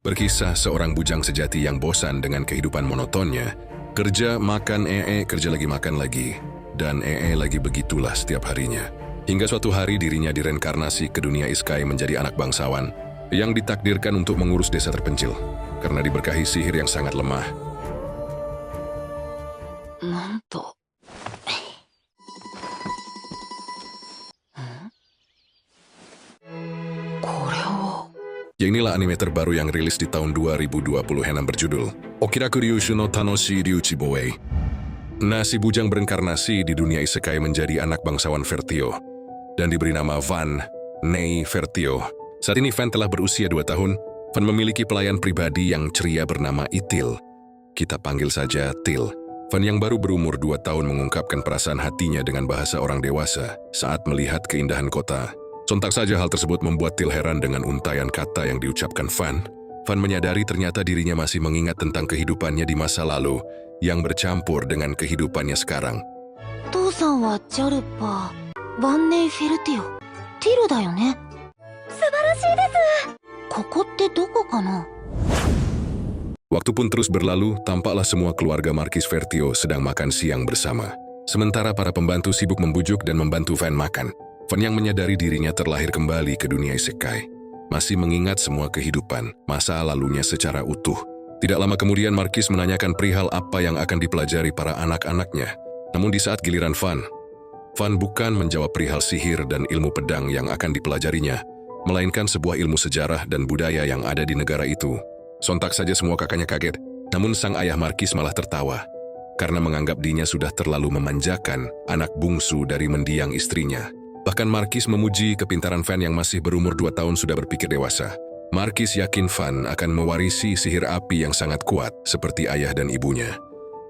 Berkisah seorang bujang sejati yang bosan dengan kehidupan monotonnya. Kerja, makan, kerja lagi makan lagi. Dan lagi begitulah setiap harinya. Hingga suatu hari dirinya direinkarnasi ke dunia Isekai menjadi anak bangsawan yang ditakdirkan untuk mengurus desa terpencil karena diberkahi sihir yang sangat lemah. Nanto. Ya inilah anime terbaru yang rilis di tahun 2020 yang berjudul Okiraku Ryushu no Tanoshi Ryuchi Boei. Nah, si bujang berinkarnasi di dunia Isekai menjadi anak bangsawan Vertio dan diberi nama Van Nei Vertio. Saat ini Van telah berusia 2 tahun. Van memiliki pelayan pribadi yang ceria bernama Itil. Kita panggil saja Til. Van yang baru berumur 2 tahun mengungkapkan perasaan hatinya dengan bahasa orang dewasa saat melihat keindahan kota. Sontak saja hal tersebut membuat Til heran dengan untaian kata yang diucapkan Van. Van menyadari ternyata dirinya masih mengingat tentang kehidupannya di masa lalu yang bercampur dengan kehidupannya sekarang. Tosan wa Jalpa, Van Nei Vertio, Til da yo ne? Subarashii desu. Koko tte doko kana? Waktu pun terus berlalu, tampaklah semua keluarga Markis Vertio sedang makan siang bersama. Sementara para pembantu sibuk membujuk dan membantu Van makan. Van yang menyadari dirinya terlahir kembali ke dunia Isekai. Masih mengingat semua kehidupan, masa lalunya secara utuh. Tidak lama kemudian Markis menanyakan perihal apa yang akan dipelajari para anak-anaknya. Namun di saat giliran Van bukan menjawab perihal sihir dan ilmu pedang yang akan dipelajarinya, melainkan sebuah ilmu sejarah dan budaya yang ada di negara itu. Sontak saja semua kakaknya kaget, namun sang ayah Markis malah tertawa, karena menganggap dirinya sudah terlalu memanjakan anak bungsu dari mendiang istrinya. Bahkan Markis memuji kepintaran Van yang masih berumur 2 tahun sudah berpikir dewasa. Markis yakin Van akan mewarisi sihir api yang sangat kuat seperti ayah dan ibunya.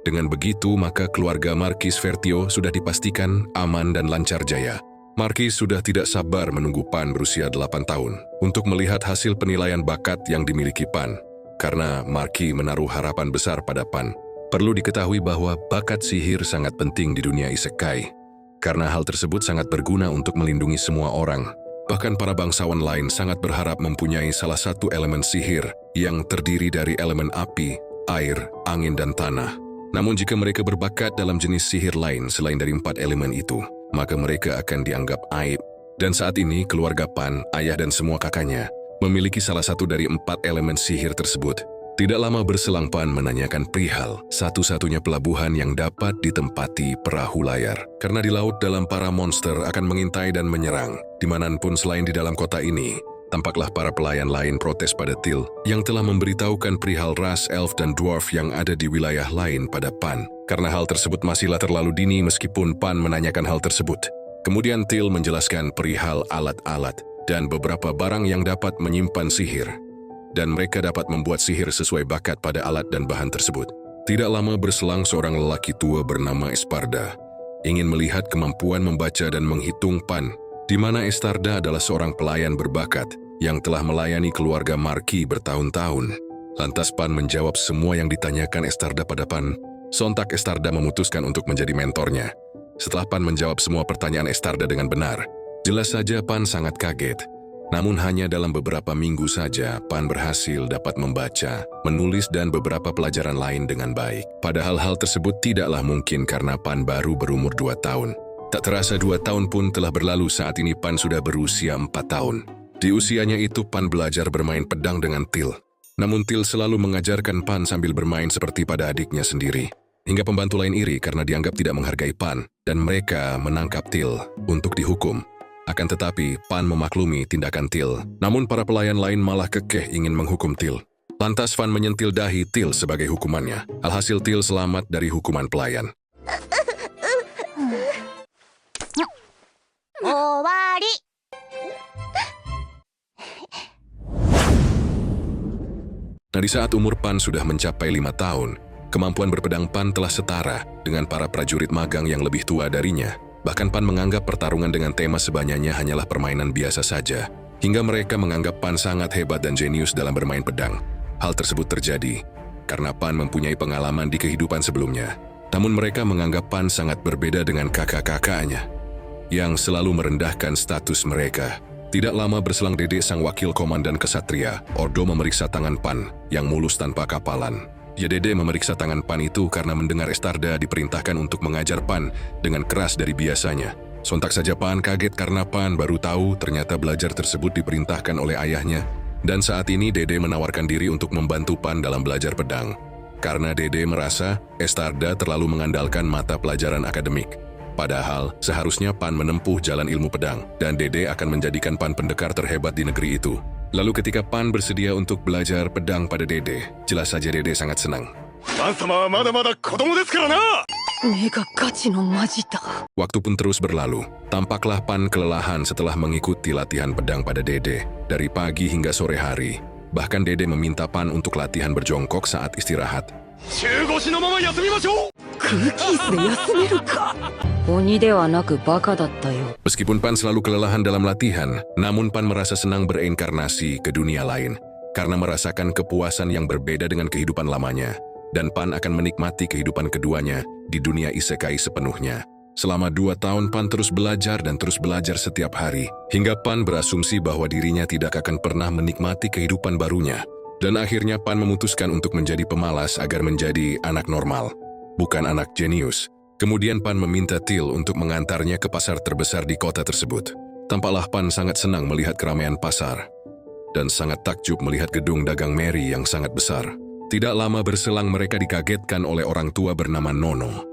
Dengan begitu, maka keluarga Markis Vertio sudah dipastikan aman dan lancar jaya. Markis sudah tidak sabar menunggu Pan berusia 8 tahun untuk melihat hasil penilaian bakat yang dimiliki Pan. Karena Markis menaruh harapan besar pada Pan. Perlu diketahui bahwa bakat sihir sangat penting di dunia Isekai. Karena hal tersebut sangat berguna untuk melindungi semua orang. Bahkan para bangsawan lain sangat berharap mempunyai salah satu elemen sihir yang terdiri dari elemen api, air, angin, dan tanah. Namun jika mereka berbakat dalam jenis sihir lain selain dari 4 elemen itu, maka mereka akan dianggap aib. Dan saat ini keluarga Pan, ayah dan semua kakaknya, memiliki salah satu dari 4 elemen sihir tersebut. Tidak lama berselang Pan menanyakan perihal satu-satunya pelabuhan yang dapat ditempati perahu layar. Karena di laut dalam para monster akan mengintai dan menyerang. Dimanapun selain di dalam kota ini, tampaklah para pelayan lain protes pada Til yang telah memberitahukan perihal ras elf dan dwarf yang ada di wilayah lain pada Pan. Karena hal tersebut masihlah terlalu dini meskipun Pan menanyakan hal tersebut. Kemudian Til menjelaskan perihal alat-alat dan beberapa barang yang dapat menyimpan sihir. Dan mereka dapat membuat sihir sesuai bakat pada alat dan bahan tersebut. Tidak lama berselang seorang lelaki tua bernama Esparda ingin melihat kemampuan membaca dan menghitung Pan, di mana Estarda adalah seorang pelayan berbakat yang telah melayani keluarga Markis bertahun-tahun. Lantas Pan menjawab semua yang ditanyakan Estarda pada Pan. Sontak Estarda memutuskan untuk menjadi mentornya. Setelah Pan menjawab semua pertanyaan Estarda dengan benar, jelas saja Pan sangat kaget. Namun hanya dalam beberapa minggu saja, Pan berhasil dapat membaca, menulis dan beberapa pelajaran lain dengan baik. Padahal hal tersebut tidaklah mungkin karena Pan baru berumur 2 tahun. Tak terasa 2 tahun pun telah berlalu, saat ini Pan sudah berusia 4 tahun. Di usianya itu Pan belajar bermain pedang dengan Til. Namun Til selalu mengajarkan Pan sambil bermain seperti pada adiknya sendiri. Hingga pembantu lain iri karena dianggap tidak menghargai Pan, dan mereka menangkap Til untuk dihukum. Akan tetapi, Pan memaklumi tindakan Til. Namun para pelayan lain malah kekeh ingin menghukum Til. Lantas Van menyentil dahi Til sebagai hukumannya. Alhasil Til selamat dari hukuman pelayan. Owari. Nah, di saat umur Pan sudah mencapai 5 tahun, kemampuan berpedang Pan telah setara dengan para prajurit magang yang lebih tua darinya. Bahkan Pan menganggap pertarungan dengan tema sebanyaknya hanyalah permainan biasa saja, hingga mereka menganggap Pan sangat hebat dan jenius dalam bermain pedang. Hal tersebut terjadi karena Pan mempunyai pengalaman di kehidupan sebelumnya. Namun mereka menganggap Pan sangat berbeda dengan kakak-kakaknya, yang selalu merendahkan status mereka. Tidak lama berselang Dede sang wakil komandan kesatria, Ordo memeriksa tangan Pan yang mulus tanpa kapalan. Ya Dede memeriksa tangan Pan itu karena mendengar Estarda diperintahkan untuk mengajar Pan dengan keras dari biasanya. Sontak saja Pan kaget karena Pan baru tahu ternyata belajar tersebut diperintahkan oleh ayahnya. Dan saat ini Dede menawarkan diri untuk membantu Pan dalam belajar pedang. Karena Dede merasa Estarda terlalu mengandalkan mata pelajaran akademik. Padahal, seharusnya Pan menempuh jalan ilmu pedang, dan Dede akan menjadikan Pan pendekar terhebat di negeri itu. Lalu ketika Pan bersedia untuk belajar pedang pada Dede, jelas saja Dede sangat senang. Waktu pun terus berlalu. Tampaklah Pan kelelahan setelah mengikuti latihan pedang pada Dede, dari pagi hingga sore hari. Bahkan Dede meminta Pan untuk latihan berjongkok saat istirahat. Meskipun Pan selalu kelelahan dalam latihan, namun Pan merasa senang bereinkarnasi ke dunia lain karena merasakan kepuasan yang berbeda dengan kehidupan lamanya. Dan Pan akan menikmati kehidupan keduanya di dunia isekai sepenuhnya. Selama 2 tahun Pan terus belajar dan terus belajar setiap hari, hingga Pan berasumsi bahwa dirinya tidak akan pernah menikmati kehidupan barunya. Dan akhirnya Pan memutuskan untuk menjadi pemalas agar menjadi anak normal, bukan anak jenius. Kemudian Pan meminta Til untuk mengantarnya ke pasar terbesar di kota tersebut. Tampaklah Pan sangat senang melihat keramaian pasar, dan sangat takjub melihat gedung dagang Mary yang sangat besar. Tidak lama berselang mereka dikagetkan oleh orang tua bernama Nono,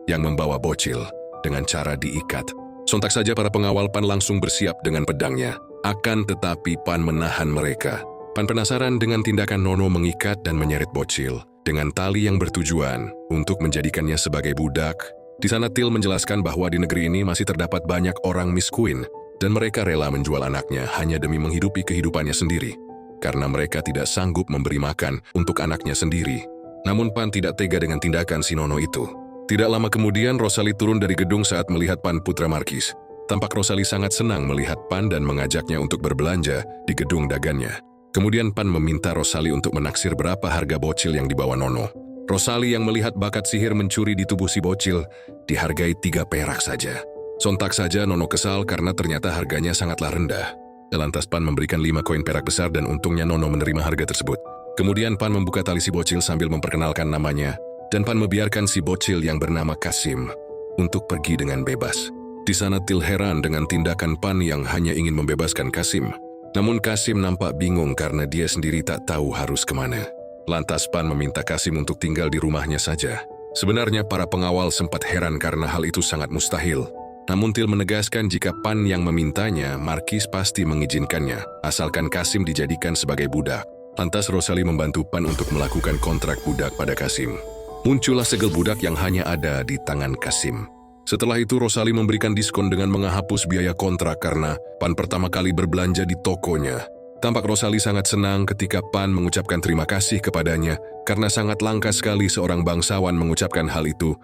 yang membawa bocil dengan cara diikat. Sontak saja para pengawal Pan langsung bersiap dengan pedangnya. Akan tetapi Pan menahan mereka. Pan penasaran dengan tindakan Nono mengikat dan menyeret bocil dengan tali yang bertujuan untuk menjadikannya sebagai budak. Di sana Til menjelaskan bahwa di negeri ini masih terdapat banyak orang miskin dan mereka rela menjual anaknya hanya demi menghidupi kehidupannya sendiri karena mereka tidak sanggup memberi makan untuk anaknya sendiri. Namun Pan tidak tega dengan tindakan si Nono itu. Tidak lama kemudian Rosalie turun dari gedung saat melihat Pan putra Markis. Tampak Rosalie sangat senang melihat Pan dan mengajaknya untuk berbelanja di gedung dagannya. Kemudian Pan meminta Rosalie untuk menaksir berapa harga bocil yang dibawa Nono. Rosalie yang melihat bakat sihir mencuri di tubuh si bocil dihargai 3 perak saja. Sontak saja Nono kesal karena ternyata harganya sangatlah rendah. Lantas Pan memberikan 5 koin perak besar dan untungnya Nono menerima harga tersebut. Kemudian Pan membuka tali si bocil sambil memperkenalkan namanya, dan Pan membiarkan si bocil yang bernama Kasim untuk pergi dengan bebas. Di sana Til heran dengan tindakan Pan yang hanya ingin membebaskan Kasim. Namun Kasim nampak bingung karena dia sendiri tak tahu harus kemana. Lantas Pan meminta Kasim untuk tinggal di rumahnya saja. Sebenarnya para pengawal sempat heran karena hal itu sangat mustahil. Namun Til menegaskan jika Pan yang memintanya, Markis pasti mengizinkannya, asalkan Kasim dijadikan sebagai budak. Lantas Rosalie membantu Pan untuk melakukan kontrak budak pada Kasim. Muncullah segel budak yang hanya ada di tangan Kasim. Setelah itu Rosalie memberikan diskon dengan menghapus biaya kontrak karena Pan pertama kali berbelanja di tokonya. Tampak Rosalie sangat senang ketika Pan mengucapkan terima kasih kepadanya karena sangat langka sekali seorang bangsawan mengucapkan hal itu.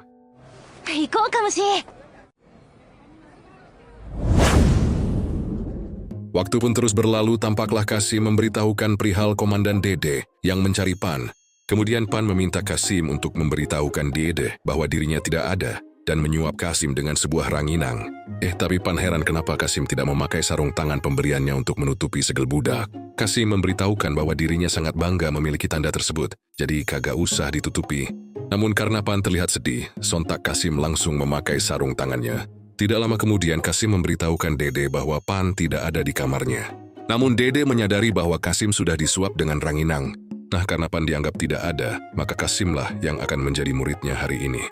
Waktu pun terus berlalu, tampaklah Kasim memberitahukan perihal Komandan Dede yang mencari Pan. Kemudian Pan meminta Kasim untuk memberitahukan Dede bahwa dirinya tidak ada dan menyuap Kasim dengan sebuah ranginang. Tapi Pan heran kenapa Kasim tidak memakai sarung tangan pemberiannya untuk menutupi segel budak. Kasim memberitahukan bahwa dirinya sangat bangga memiliki tanda tersebut, jadi kagak usah ditutupi. Namun karena Pan terlihat sedih, sontak Kasim langsung memakai sarung tangannya. Tidak lama kemudian Kasim memberitahukan Dede bahwa Pan tidak ada di kamarnya. Namun Dede menyadari bahwa Kasim sudah disuap dengan ranginang. Nah, karena Pan dianggap tidak ada, maka Kasimlah yang akan menjadi muridnya hari ini.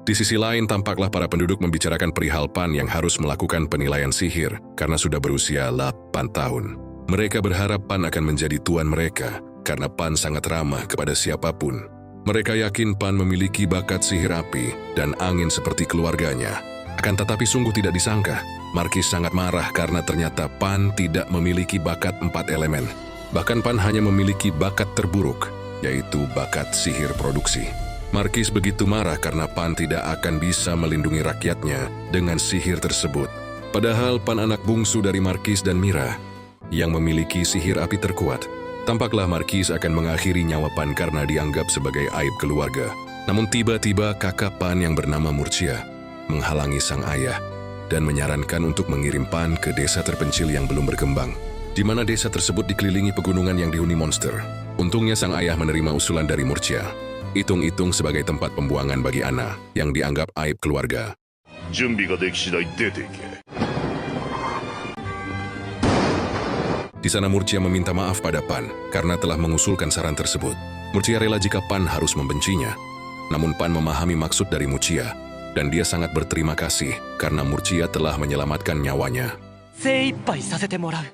Di sisi lain, tampaklah para penduduk membicarakan perihal Pan yang harus melakukan penilaian sihir karena sudah berusia 8 tahun. Mereka berharap Pan akan menjadi tuan mereka karena Pan sangat ramah kepada siapapun. Mereka yakin Pan memiliki bakat sihir api dan angin seperti keluarganya. Akan tetapi sungguh tidak disangka, Markis sangat marah karena ternyata Pan tidak memiliki bakat 4 elemen. Bahkan Pan hanya memiliki bakat terburuk, yaitu bakat sihir produksi. Markis begitu marah karena Pan tidak akan bisa melindungi rakyatnya dengan sihir tersebut. Padahal Pan anak bungsu dari Markis dan Mira yang memiliki sihir api terkuat. Tampaklah Markis akan mengakhiri nyawa Pan karena dianggap sebagai aib keluarga. Namun tiba-tiba kakak Pan yang bernama Murcia menghalangi sang ayah dan menyarankan untuk mengirim Pan ke desa terpencil yang belum berkembang, di mana desa tersebut dikelilingi pegunungan yang dihuni monster. Untungnya sang ayah menerima usulan dari Murcia, hitung-hitung sebagai tempat pembuangan bagi Anna yang dianggap aib keluarga. 準備ができ次第出ていけ。 Di sana Murcia meminta maaf pada Pan karena telah mengusulkan saran tersebut. Murcia rela jika Pan harus membencinya. Namun Pan memahami maksud dari Murcia dan dia sangat berterima kasih karena Murcia telah menyelamatkan nyawanya. 精一杯させてもらう。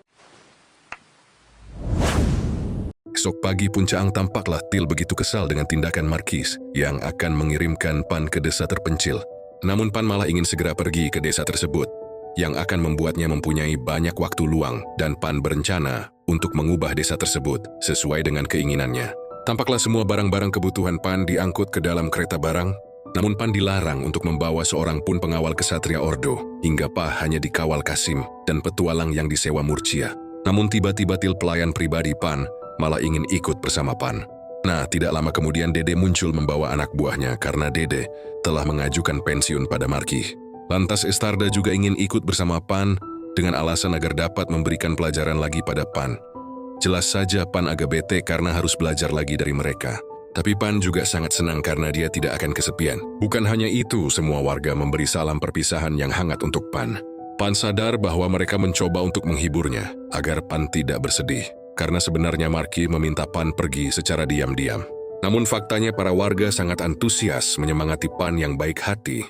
Esok pagi Puncaang tampaklah Til begitu kesal dengan tindakan Markis yang akan mengirimkan Pan ke desa terpencil. Namun Pan malah ingin segera pergi ke desa tersebut, yang akan membuatnya mempunyai banyak waktu luang dan Pan berencana untuk mengubah desa tersebut sesuai dengan keinginannya. Tampaklah semua barang-barang kebutuhan Pan diangkut ke dalam kereta barang, namun Pan dilarang untuk membawa seorang pun pengawal kesatria Ordo, hingga Pa hanya dikawal Kasim dan petualang yang disewa Murcia. Namun tiba-tiba Til pelayan pribadi Pan malah ingin ikut bersama Pan. Nah, tidak lama kemudian Dede muncul membawa anak buahnya karena Dede telah mengajukan pensiun pada Markis. Lantas Estarda juga ingin ikut bersama Pan dengan alasan agar dapat memberikan pelajaran lagi pada Pan. Jelas saja Pan agak bete karena harus belajar lagi dari mereka. Tapi Pan juga sangat senang karena dia tidak akan kesepian. Bukan hanya itu, semua warga memberi salam perpisahan yang hangat untuk Pan. Pan sadar bahwa mereka mencoba untuk menghiburnya agar Pan tidak bersedih. Karena sebenarnya Markis meminta Pan pergi secara diam-diam. Namun faktanya para warga sangat antusias menyemangati Pan yang baik hati.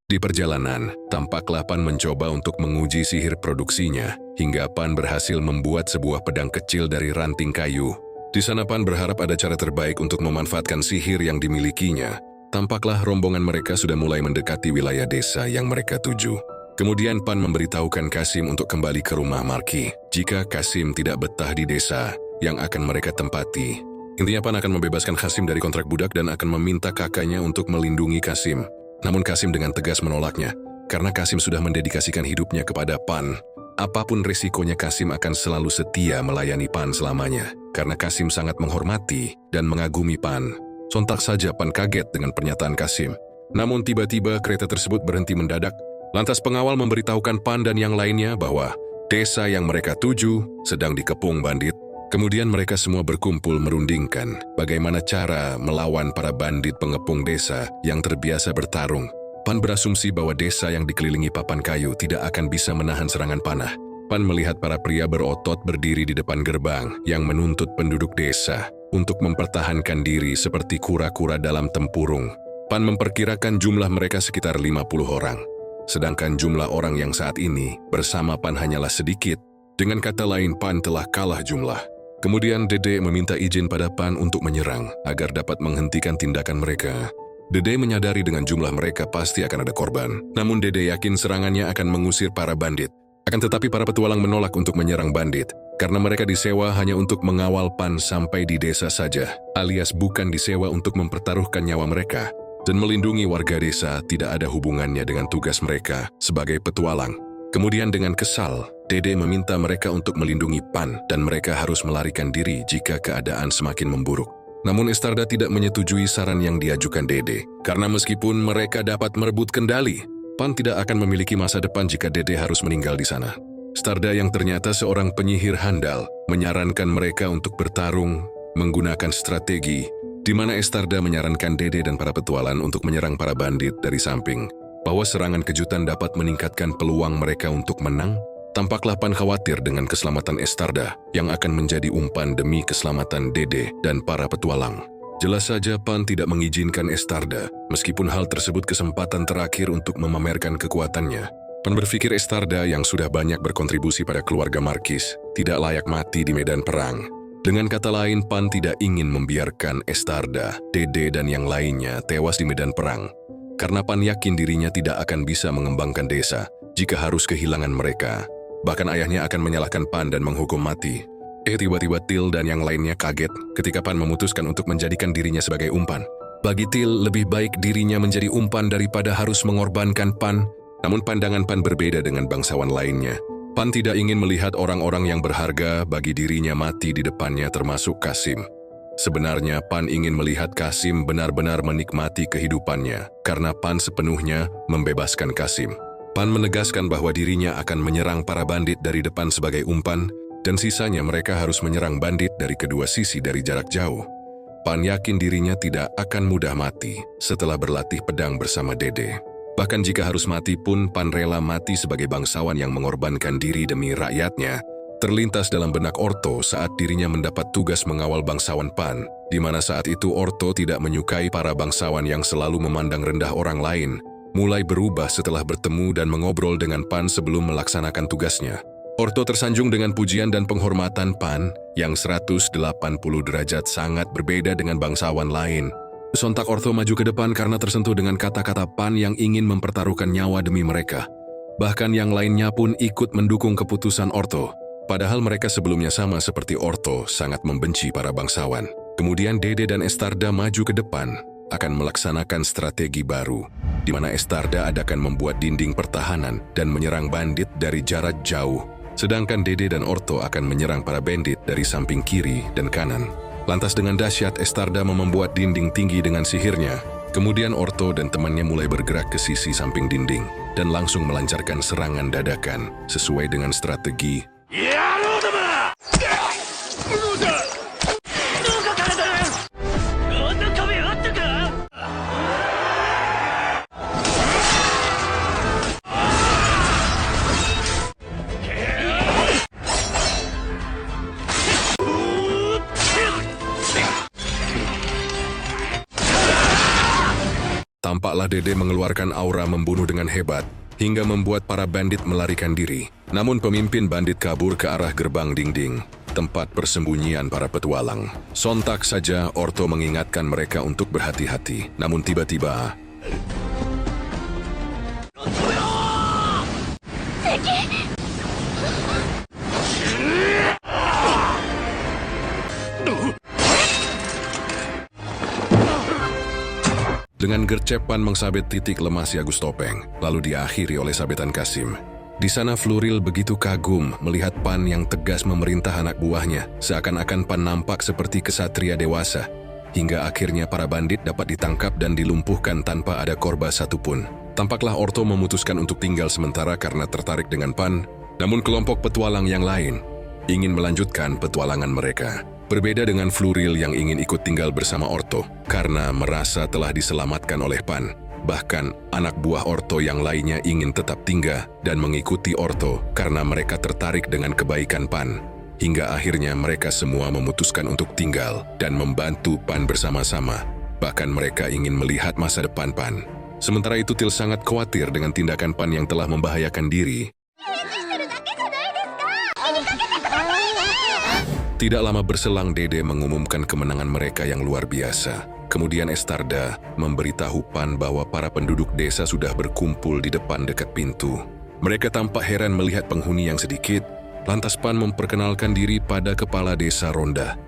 Di perjalanan, tampaklah Pan mencoba untuk menguji sihir produksinya, hingga Pan berhasil membuat sebuah pedang kecil dari ranting kayu. Di sana Pan berharap ada cara terbaik untuk memanfaatkan sihir yang dimilikinya. Tampaklah rombongan mereka sudah mulai mendekati wilayah desa yang mereka tuju. Kemudian Pan memberitahukan Kasim untuk kembali ke rumah Markis jika Kasim tidak betah di desa yang akan mereka tempati. Intinya Pan akan membebaskan Kasim dari kontrak budak dan akan meminta kakaknya untuk melindungi Kasim. Namun Kasim dengan tegas menolaknya, karena Kasim sudah mendedikasikan hidupnya kepada Pan. Apapun resikonya Kasim akan selalu setia melayani Pan selamanya, karena Kasim sangat menghormati dan mengagumi Pan. Sontak saja Pan kaget dengan pernyataan Kasim. Namun tiba-tiba kereta tersebut berhenti mendadak. Lantas pengawal memberitahukan Pan dan yang lainnya bahwa desa yang mereka tuju sedang dikepung bandit. Kemudian mereka semua berkumpul merundingkan bagaimana cara melawan para bandit pengepung desa yang terbiasa bertarung. Pan berasumsi bahwa desa yang dikelilingi papan kayu tidak akan bisa menahan serangan panah. Pan melihat para pria berotot berdiri di depan gerbang yang menuntut penduduk desa untuk mempertahankan diri seperti kura-kura dalam tempurung. Pan memperkirakan jumlah mereka sekitar 50 orang. Sedangkan jumlah orang yang saat ini bersama Pan hanyalah sedikit. Dengan kata lain, Pan telah kalah jumlah. Kemudian Dede meminta izin pada Pan untuk menyerang agar dapat menghentikan tindakan mereka. Dede menyadari dengan jumlah mereka pasti akan ada korban. Namun Dede yakin serangannya akan mengusir para bandit. Akan tetapi para petualang menolak untuk menyerang bandit karena mereka disewa hanya untuk mengawal Pan sampai di desa saja, alias bukan disewa untuk mempertaruhkan nyawa mereka. Dan melindungi warga desa tidak ada hubungannya dengan tugas mereka sebagai petualang. Kemudian dengan kesal, Dede meminta mereka untuk melindungi Pan dan mereka harus melarikan diri jika keadaan semakin memburuk. Namun Estarda tidak menyetujui saran yang diajukan Dede, karena meskipun mereka dapat merebut kendali, Pan tidak akan memiliki masa depan jika Dede harus meninggal di sana. Estarda yang ternyata seorang penyihir handal menyarankan mereka untuk bertarung menggunakan strategi, di mana Estarda menyarankan Dede dan para petualang untuk menyerang para bandit dari samping, bahwa serangan kejutan dapat meningkatkan peluang mereka untuk menang. Tampaklah Pan khawatir dengan keselamatan Estarda yang akan menjadi umpan demi keselamatan Dede dan para petualang. Jelas saja Pan tidak mengizinkan Estarda, meskipun hal tersebut kesempatan terakhir untuk memamerkan kekuatannya. Pan berpikir Estarda yang sudah banyak berkontribusi pada keluarga Markis tidak layak mati di medan perang. Dengan kata lain, Pan tidak ingin membiarkan Estarda, Dede dan yang lainnya tewas di medan perang. Karena Pan yakin dirinya tidak akan bisa mengembangkan desa jika harus kehilangan mereka. Bahkan ayahnya akan menyalahkan Pan dan menghukum mati. Tiba-tiba Til dan yang lainnya kaget ketika Pan memutuskan untuk menjadikan dirinya sebagai umpan. Bagi Til, lebih baik dirinya menjadi umpan daripada harus mengorbankan Pan. Namun pandangan Pan berbeda dengan bangsawan lainnya. Pan tidak ingin melihat orang-orang yang berharga bagi dirinya mati di depannya termasuk Kasim. Sebenarnya Pan ingin melihat Kasim benar-benar menikmati kehidupannya karena Pan sepenuhnya membebaskan Kasim. Pan menegaskan bahwa dirinya akan menyerang para bandit dari depan sebagai umpan dan sisanya mereka harus menyerang bandit dari kedua sisi dari jarak jauh. Pan yakin dirinya tidak akan mudah mati setelah berlatih pedang bersama Dede. Bahkan jika harus mati pun Pan rela mati sebagai bangsawan yang mengorbankan diri demi rakyatnya. Terlintas dalam benak Orto saat dirinya mendapat tugas mengawal bangsawan Pan, di mana saat itu Orto tidak menyukai para bangsawan yang selalu memandang rendah orang lain, mulai berubah setelah bertemu dan mengobrol dengan Pan sebelum melaksanakan tugasnya. Orto tersanjung dengan pujian dan penghormatan Pan yang 180 derajat sangat berbeda dengan bangsawan lain. Sontak Orto maju ke depan karena tersentuh dengan kata-kata Pan yang ingin mempertaruhkan nyawa demi mereka. Bahkan yang lainnya pun ikut mendukung keputusan Orto. Padahal mereka sebelumnya sama seperti Orto sangat membenci para bangsawan. Kemudian Dede dan Estarda maju ke depan akan melaksanakan strategi baru, di mana Estarda akan membuat dinding pertahanan dan menyerang bandit dari jarak jauh. Sedangkan Dede dan Orto akan menyerang para bandit dari samping kiri dan kanan. Lantas dengan dahsyat Estarda membuat dinding tinggi dengan sihirnya. Kemudian Orto dan temannya mulai bergerak ke sisi samping dinding dan langsung melancarkan serangan dadakan sesuai dengan strategi. Tampaklah Dede mengeluarkan aura membunuh dengan hebat, hingga membuat para bandit melarikan diri. Namun pemimpin bandit kabur ke arah gerbang dinding, tempat persembunyian para petualang. Sontak saja Orto mengingatkan mereka untuk berhati-hati, namun tiba-tiba... Dengan gercep Pan mengsabet titik lemah si Agus Topeng, lalu diakhiri oleh sabetan Kasim. Di sana Fluril begitu kagum melihat Pan yang tegas memerintah anak buahnya, seakan-akan Pan nampak seperti kesatria dewasa, hingga akhirnya para bandit dapat ditangkap dan dilumpuhkan tanpa ada korban satupun. Tampaklah Orto memutuskan untuk tinggal sementara karena tertarik dengan Pan, namun kelompok petualang yang lain ingin melanjutkan petualangan mereka. Berbeda dengan Fluril yang ingin ikut tinggal bersama Orto karena merasa telah diselamatkan oleh Pan. Bahkan anak buah Orto yang lainnya ingin tetap tinggal dan mengikuti Orto karena mereka tertarik dengan kebaikan Pan. Hingga akhirnya mereka semua memutuskan untuk tinggal dan membantu Pan bersama-sama. Bahkan mereka ingin melihat masa depan Pan. Sementara itu Til sangat khawatir dengan tindakan Pan yang telah membahayakan diri. Tidak lama berselang Dede mengumumkan kemenangan mereka yang luar biasa. Kemudian Estarda memberitahu Pan bahwa para penduduk desa sudah berkumpul di depan dekat pintu. Mereka tampak heran melihat penghuni yang sedikit. Lantas Pan memperkenalkan diri pada kepala desa Ronda.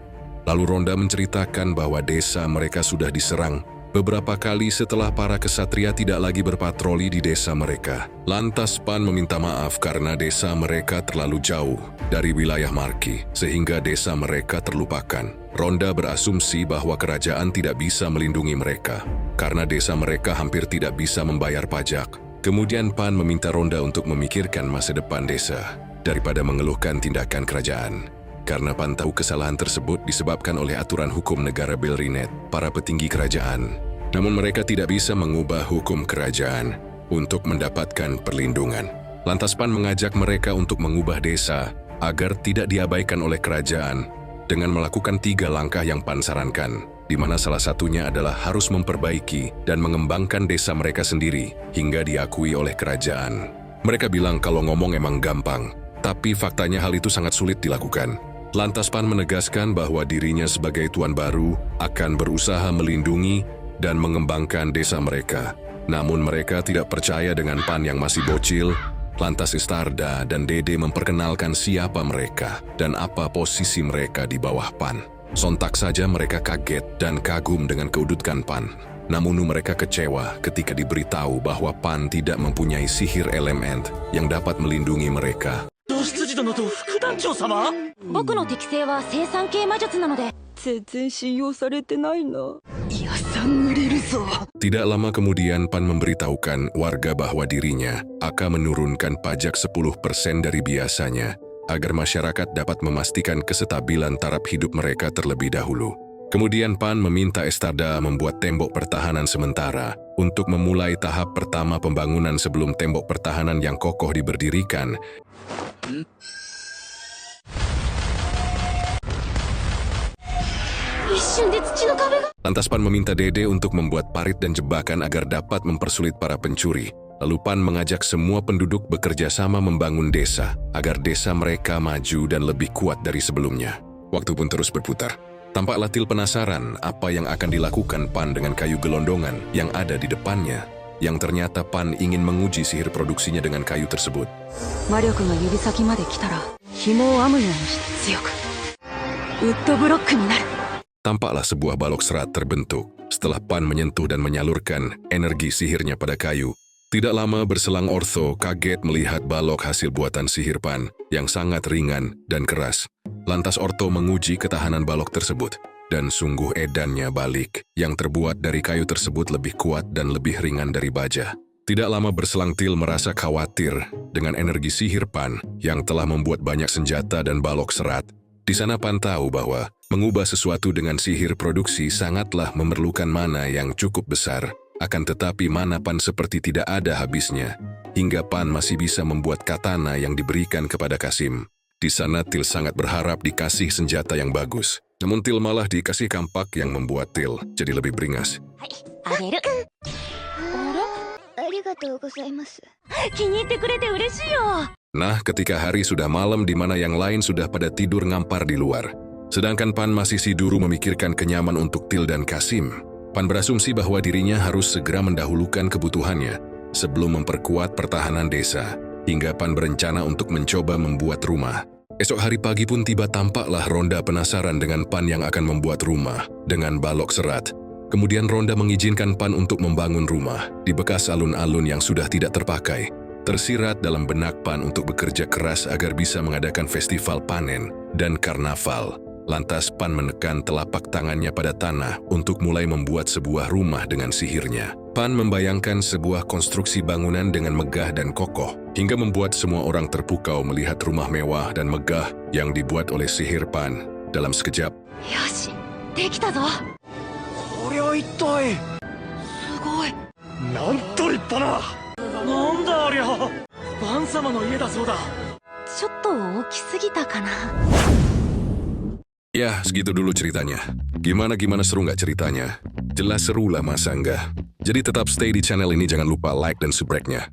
Lalu Ronda menceritakan bahwa desa mereka sudah diserang beberapa kali setelah para kesatria tidak lagi berpatroli di desa mereka. Lantas Pan meminta maaf karena desa mereka terlalu jauh dari wilayah Marki, sehingga desa mereka terlupakan. Ronda berasumsi bahwa kerajaan tidak bisa melindungi mereka, karena desa mereka hampir tidak bisa membayar pajak. Kemudian Pan meminta Ronda untuk memikirkan masa depan desa, daripada mengeluhkan tindakan kerajaan. Karena Pan tahu kesalahan tersebut disebabkan oleh aturan hukum negara Belrinet, para petinggi kerajaan. Namun mereka tidak bisa mengubah hukum kerajaan untuk mendapatkan perlindungan. Lantas Pan mengajak mereka untuk mengubah desa agar tidak diabaikan oleh kerajaan dengan melakukan 3 langkah yang Pan sarankan, di mana salah satunya adalah harus memperbaiki dan mengembangkan desa mereka sendiri hingga diakui oleh kerajaan. Mereka bilang kalau ngomong emang gampang, tapi faktanya hal itu sangat sulit dilakukan. Lantas Pan menegaskan bahwa dirinya sebagai tuan baru akan berusaha melindungi dan mengembangkan desa mereka. Namun mereka tidak percaya dengan Pan yang masih bocil. Lantas Estarda dan Dede memperkenalkan siapa mereka dan apa posisi mereka di bawah Pan. Sontak saja mereka kaget dan kagum dengan keudutan Pan. Namun mereka kecewa ketika diberitahu bahwa Pan tidak mempunyai sihir elemen yang dapat melindungi mereka. 執事殿と副団長様。僕の適性は生産系魔術なので全然信用されてないな。いやさん売れるぞ。 Tidak lama kemudian Pan memberitahukan warga bahwa dirinya akan menurunkan pajak 10% dari biasanya agar masyarakat dapat memastikan kestabilan taraf hidup mereka terlebih dahulu. Kemudian Pan meminta Estada membuat tembok pertahanan sementara untuk memulai tahap pertama pembangunan sebelum tembok pertahanan yang kokoh diberdirikan. Lantas Pan meminta Dede untuk membuat parit dan jebakan agar dapat mempersulit para pencuri. Lalu Pan mengajak semua penduduk bekerja sama membangun desa agar desa mereka maju dan lebih kuat dari sebelumnya. Waktu pun terus berputar. Tampaklah Til penasaran apa yang akan dilakukan Pan dengan kayu gelondongan yang ada di depannya. Yang ternyata Pan ingin menguji sihir produksinya dengan kayu tersebut. 魔力が指先まで来たら紐を編むようにして強くウッドブロックになる。 Tampaklah sebuah balok serat terbentuk setelah Pan menyentuh dan menyalurkan energi sihirnya pada kayu. Tidak lama berselang Ortho kaget melihat balok hasil buatan sihir Pan yang sangat ringan dan keras. Lantas Ortho menguji ketahanan balok tersebut. Dan sungguh edannya balik yang terbuat dari kayu tersebut lebih kuat dan lebih ringan dari baja. Tidak lama berselang Til merasa khawatir dengan energi sihir Pan yang telah membuat banyak senjata dan balok serat. Di sana Pan tahu bahwa mengubah sesuatu dengan sihir produksi sangatlah memerlukan mana yang cukup besar. Akan tetapi mana Pan seperti tidak ada habisnya. Hingga Pan masih bisa membuat katana yang diberikan kepada Kasim. Di sana Til sangat berharap dikasih senjata yang bagus. Namun Til malah dikasih kampak yang membuat Til jadi lebih beringas. Nah, ketika hari sudah malam di mana yang lain sudah pada tidur ngampar di luar. Sedangkan Pan masih siduru memikirkan kenyaman untuk Til dan Kasim. Pan berasumsi bahwa dirinya harus segera mendahulukan kebutuhannya sebelum memperkuat pertahanan desa. Hingga Pan berencana untuk mencoba membuat rumah. Esok hari pagi pun tiba tampaklah Ronda penasaran dengan Pan yang akan membuat rumah dengan balok serat. Kemudian Ronda mengizinkan Pan untuk membangun rumah di bekas alun-alun yang sudah tidak terpakai. Tersirat dalam benak Pan untuk bekerja keras agar bisa mengadakan festival panen dan karnaval. Lantas Pan menekan telapak tangannya pada tanah untuk mulai membuat sebuah rumah dengan sihirnya. Pan membayangkan sebuah konstruksi bangunan dengan megah dan kokoh, hingga membuat semua orang terpukau melihat rumah mewah dan megah yang dibuat oleh sihir Pan. Dalam sekejap, よしできたぞ。こりゃ一体。すごい。なんと立派な。なんだありゃ。バン様の家だそうだ。ちょっと大きすぎたかな。 ya segitu dulu ceritanya. Gimana seru nggak ceritanya? Jelas seru lah masa enggak? Jadi tetap stay di channel ini, jangan lupa like dan subscribe-nya.